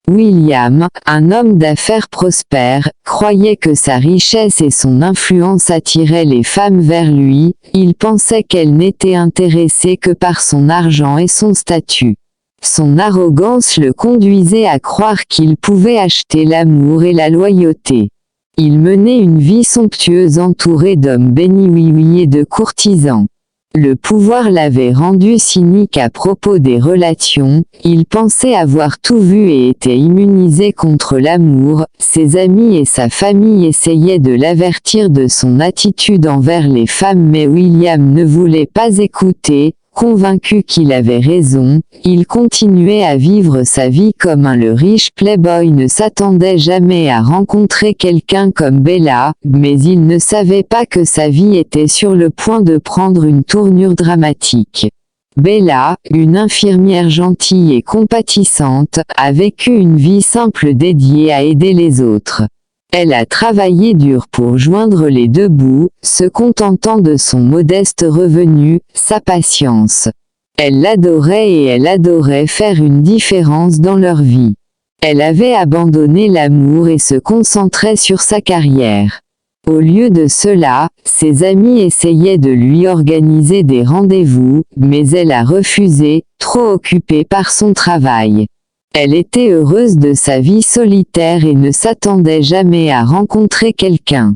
William, un homme d'affaires prospère, croyait que sa richesse et son influence attiraient les femmes vers lui, il pensait qu'elles n'étaient intéressées que par son argent et son statut. Son arrogance le conduisait à croire qu'il pouvait acheter l'amour et la loyauté. Il menait une vie somptueuse entourée d'hommes bénis et de courtisans. Le pouvoir l'avait rendu cynique à propos des relations, il pensait avoir tout vu et était immunisé contre l'amour, ses amis et sa famille essayaient de l'avertir de son attitude envers les femmes mais William ne voulait pas écouter. Convaincu qu'il avait raison, il continuait à vivre sa vie comme le riche playboy ne s'attendait jamais à rencontrer quelqu'un comme Bella, mais il ne savait pas que sa vie était sur le point de prendre une tournure dramatique. Bella, une infirmière gentille et compatissante, a vécu une vie simple dédiée à aider les autres. Elle a travaillé dur pour joindre les deux bouts, se contentant de son modeste revenu, sa patience. Elle l'adorait et elle adorait faire une différence dans leur vie. Elle avait abandonné l'amour et se concentrait sur sa carrière. Au lieu de cela, ses amis essayaient de lui organiser des rendez-vous, mais elle a refusé, trop occupée par son travail. Elle était heureuse de sa vie solitaire et ne s'attendait jamais à rencontrer quelqu'un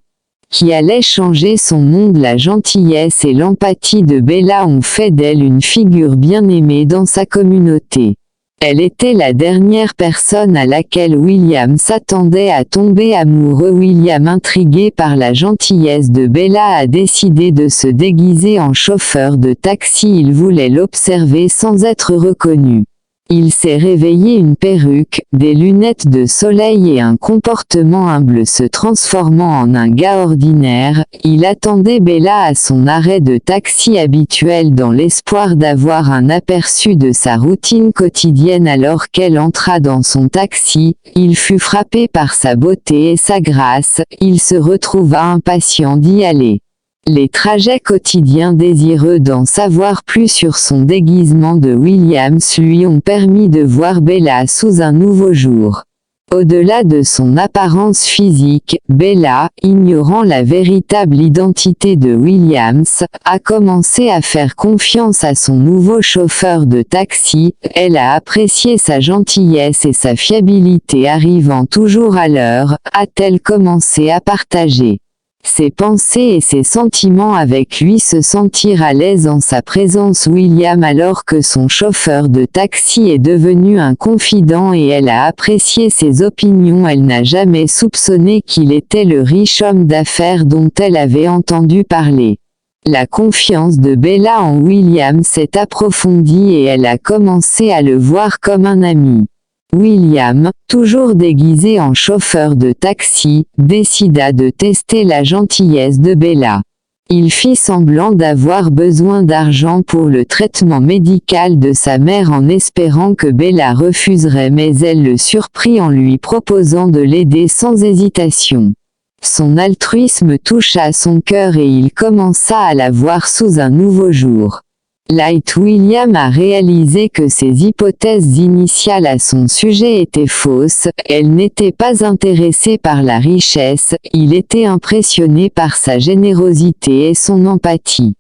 qui allait changer son monde. La gentillesse et l'empathie de Bella ont fait d'elle une figure bien aimée dans sa communauté. Elle était la dernière personne à laquelle William s'attendait à tomber amoureux. William, intrigué par la gentillesse de Bella, a décidé de se déguiser en chauffeur de taxi. Il voulait l'observer sans être reconnu. Il s'est réveillé une perruque, des lunettes de soleil et un comportement humble se transformant en un gars ordinaire. Il attendait Bella à son arrêt de taxi habituel dans l'espoir d'avoir un aperçu de sa routine quotidienne. Alors qu'elle entra dans son taxi, il fut frappé par sa beauté et sa grâce, il se retrouva impatient d'y aller. Les trajets quotidiens, désireux d'en savoir plus sur son déguisement de Williams, lui ont permis de voir Bella sous un nouveau jour. Au-delà de son apparence physique, Bella, ignorant la véritable identité de Williams, a commencé à faire confiance à son nouveau chauffeur de taxi. Elle a apprécié sa gentillesse et sa fiabilité, arrivant toujours à l'heure, a-t-elle commencé à partager ses pensées et ses sentiments avec lui, se sentir à l'aise en sa présence. William, alors que son chauffeur de taxi est devenu un confident et elle a apprécié ses opinions, elle n'a jamais soupçonné qu'il était le riche homme d'affaires dont elle avait entendu parler. La confiance de Bella en William s'est approfondie et elle a commencé à le voir comme un ami. William, toujours déguisé en chauffeur de taxi, décida de tester la gentillesse de Bella. Il fit semblant d'avoir besoin d'argent pour le traitement médical de sa mère en espérant que Bella refuserait, mais elle le surprit en lui proposant de l'aider sans hésitation. Son altruisme toucha son cœur et il commença à la voir sous un nouveau jour. Light William a réalisé que ses hypothèses initiales à son sujet étaient fausses. Elle n'était pas intéressée par la richesse, il était impressionné par sa générosité et son empathie.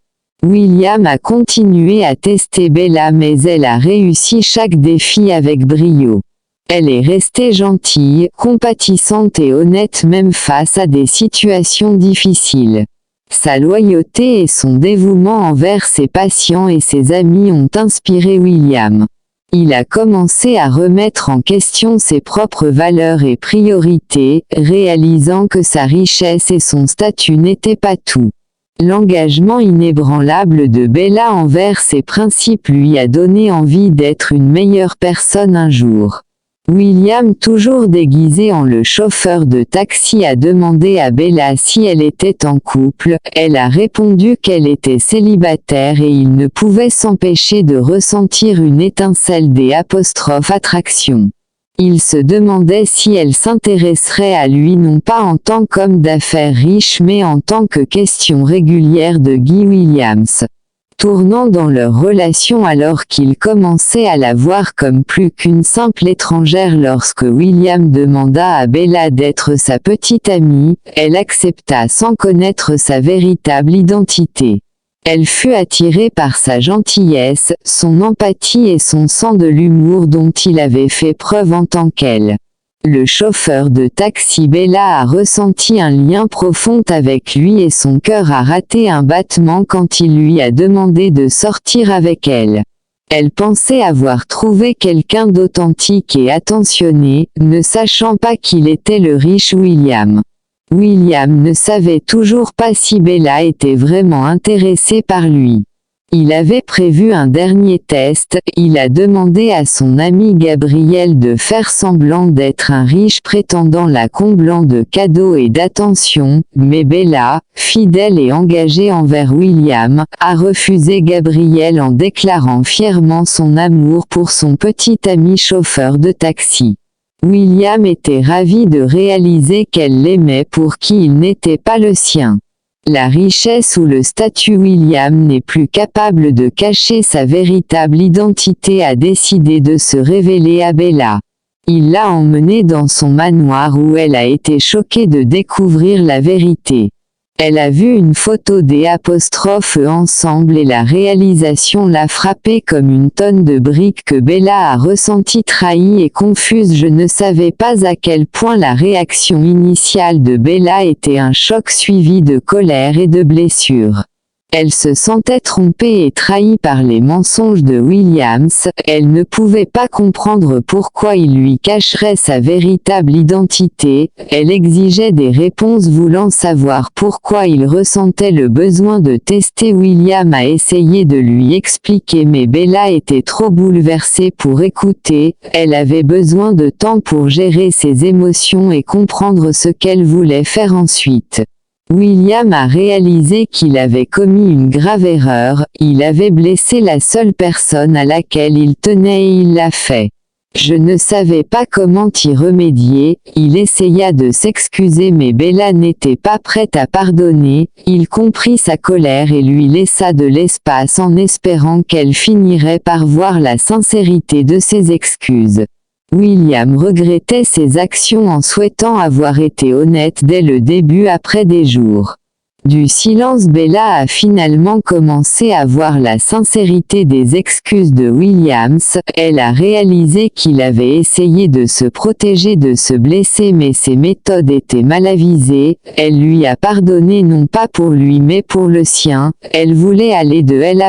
William a continué à tester Bella, mais elle a réussi chaque défi avec brio. Elle est restée gentille, compatissante et honnête même face à des situations difficiles. Sa loyauté et son dévouement envers ses patients et ses amis ont inspiré William. Il a commencé à remettre en question ses propres valeurs et priorités, réalisant que sa richesse et son statut n'étaient pas tout. L'engagement inébranlable de Bella envers ses principes lui a donné envie d'être une meilleure personne un jour. William, toujours déguisé en le chauffeur de taxi, a demandé à Bella si elle était en couple. Elle a répondu qu'elle était célibataire et il ne pouvait s'empêcher de ressentir une étincelle d'attraction. Il se demandait si elle s'intéresserait à lui non pas en tant qu'homme d'affaires riche mais en tant que question régulière de Guy Williams. tournant dans leur relation alors qu'il commençait à la voir comme plus qu'une simple étrangère. Lorsque William demanda à Bella d'être sa petite amie, elle accepta sans connaître sa véritable identité. Elle fut attirée par sa gentillesse, son empathie et son sens de l'humour dont il avait fait preuve en tant qu'elle. Le chauffeur de taxi Bella a ressenti un lien profond avec lui et son cœur a raté un battement quand il lui a demandé de sortir avec elle. Elle pensait avoir trouvé quelqu'un d'authentique et attentionné, ne sachant pas qu'il était le riche William. William ne savait toujours pas si Bella était vraiment intéressée par lui. Il avait prévu un dernier test, il a demandé à son ami Gabriel de faire semblant d'être un riche prétendant la comblant de cadeaux et d'attention, mais Bella, fidèle et engagée envers William, a refusé Gabriel en déclarant fièrement son amour pour son petit ami chauffeur de taxi. William était ravi de réaliser qu'elle l'aimait pour qui il n'était pas le sien. La richesse ou le statut. William n'est plus capable de cacher sa véritable identité, a décidé de se révéler à Bella. Il l'a emmenée dans son manoir où elle a été choquée de découvrir la vérité. Elle a vu une photo des eux ensemble et la réalisation l'a frappée comme une tonne de briques que Bella a ressentie trahie et confuse. Je ne savais pas à quel point la réaction initiale de Bella était un choc suivi de colère et de blessures. Elle se sentait trompée et trahie par les mensonges de Williams, elle ne pouvait pas comprendre pourquoi il lui cacherait sa véritable identité, elle exigeait des réponses voulant savoir pourquoi il ressentait le besoin de tester. William a essayé de lui expliquer mais Bella était trop bouleversée pour écouter, elle avait besoin de temps pour gérer ses émotions et comprendre ce qu'elle voulait faire ensuite. William a réalisé qu'il avait commis une grave erreur, il avait blessé la seule personne à laquelle il tenait et il l'a fait. Je ne savais pas comment y remédier, il essaya de s'excuser mais Bella n'était pas prête à pardonner, il comprit sa colère et lui laissa de l'espace en espérant qu'elle finirait par voir la sincérité de ses excuses. William regrettait ses actions en souhaitant avoir été honnête dès le début. Après des jours du silence, Bella a finalement commencé à voir la sincérité des excuses de Williams. Elle a réalisé qu'il avait essayé de se protéger de se blesser mais ses méthodes étaient mal avisées. Elle lui a pardonné non pas pour lui mais pour le sien. Elle voulait aller de L'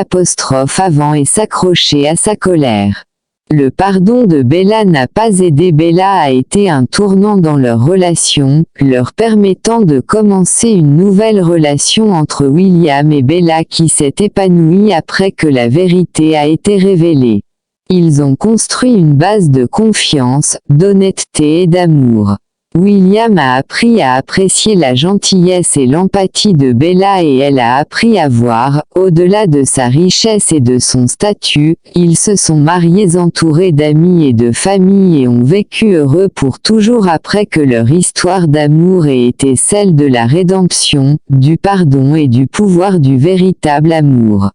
avant et s'accrocher à sa colère. Le pardon de Bella n'a pas aidé. Bella a été un tournant dans leur relation, leur permettant de commencer une nouvelle relation entre William et Bella qui s'est épanouie après que la vérité a été révélée. Ils ont construit une base de confiance, d'honnêteté et d'amour. William a appris à apprécier la gentillesse et l'empathie de Bella et elle a appris à voir, au-delà de sa richesse et de son statut, ils se sont mariés entourés d'amis et de famille et ont vécu heureux pour toujours après que leur histoire d'amour ait été celle de la rédemption, du pardon et du pouvoir du véritable amour.